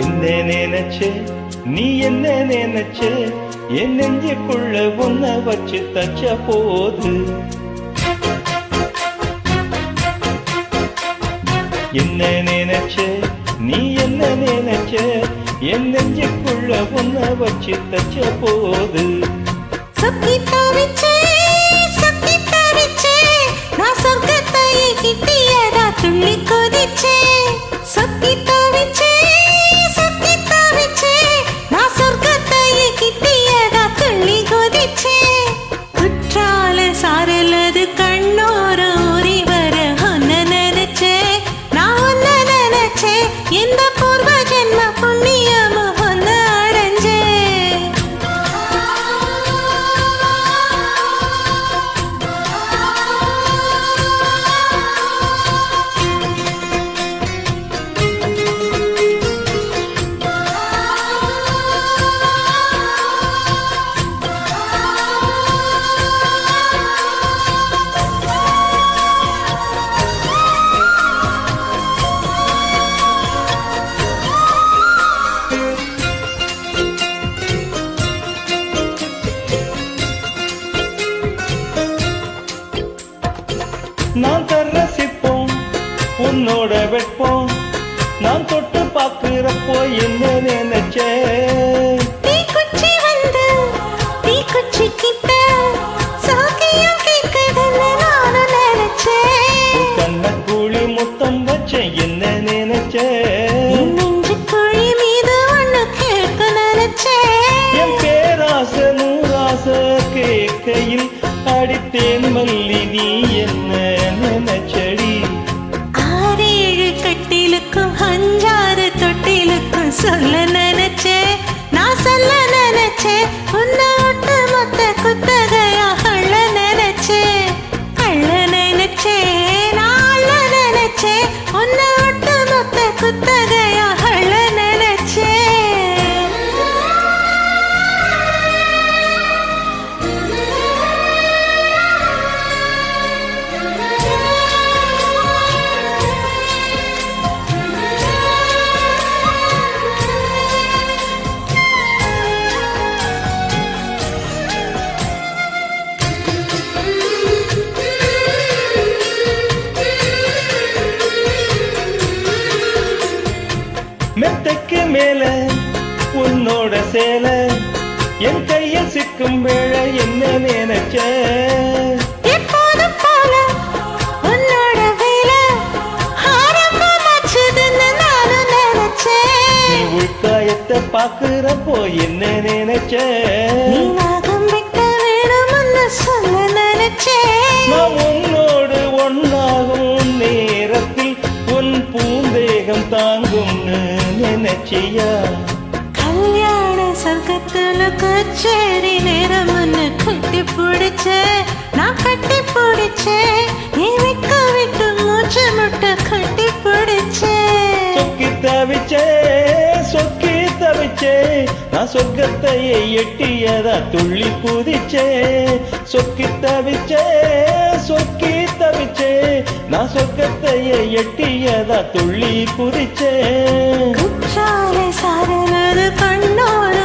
என்ன நினைச்சே நீ என்ன நினைச்சே என் நெஞ்சுக்குள்ள உன்னை வச்சு தச்ச போது என்ன நினைச்சே நீ என்ன நினைச்சே என் நெஞ்சுக்குள்ள உன்னை வச்சு தச்ச போது சொக்கி தவிச்சே நான் சொர்க்கத்தை கிட்டியதா துள்ளி கொதிச்சே சொக்கி தவிச்சே நான் சொர்க்கத்தை கிட்டியதா துள்ளி கொதிச்சே குற்றால சாரலது கண்ணோர ஊறி வர ஒன்ன நினைச்சே நான் ஒன்ன நினைச்சே இந்த பூர்வ ஜென்ம புண்ணியமோ ஒன்ன அடைஞ்சே நான் ரசிப்போம் உன்னோட வெட்போம் நான் தொட்டு பார்க்கிறப்போ என்ன நினைச்சே தீக்குச்சி வந்து தீக்குச்சி கிட்ட சாக்கியம் கேட்குதுன்னு நானும் நினைச்சேன் கண்ண கூலி முத்தம் வச்ச என்ன நினைச்சே நெஞ்சு குழி மீது ஒண்ணு கேட்க நினைச்சேன் என் பேராசை நூறாசை கேட்கையில் அடித்தேன் மல்லி நீ என்ன நினைச்சடி ஆறேழு கட்டிலுக்கும் அஞ்சாறு தொட்டிலுக்கும் சொல்ல நினைச்சேன் நான் சொல்ல நினைச்சேன் உன்னை விட்டு மொத்த குத்தகையா அள்ள நினைச்சேன் நான் அள்ள நினைச்சேன் உன்னை விட்டு மொத்த குத்தகையா அள்ள நினைச்சேன் மெத்தைக்கு மேல உன்னோட சேல என் கைய சிக்கும் வேளை என்ன நினைச்ச எப்போதும் போல உன்னோட வேலை ஆரம்பமாச்சுதுன்னு நானும் நினைச்சேன் நீ உள்காயத்தை பாக்குறப்போ என்ன நினைச்ச நீ நாகம் விட்ட வேணும்னு சொல்ல நினைச்சேன் நான் உன்னோடு ஒன்னாகும் நேரத்தில் உன் பூந்தேகம் தாங்கும்னு நினைச்சியா கல்யாண சொர்க்கத்துல கச்சேரி நேரம் ஒன்னு கட்டி பிடிச்ச நான் கட்டி பிடிச்சேன் நீ விக்க விட்டு மூச்சு முட்டை கட்டி பிடிச்சேன் சொக்கி தவிச்சே நான் சொர்க்கத்தையே எட்டியதா துள்ளி குதிச்சே சொக்கி தவிச்சே நான் சொர்க்கத்தையே எட்டியதா துள்ளி குதிச்சே குற்றாலை சாரலது கண்ணோட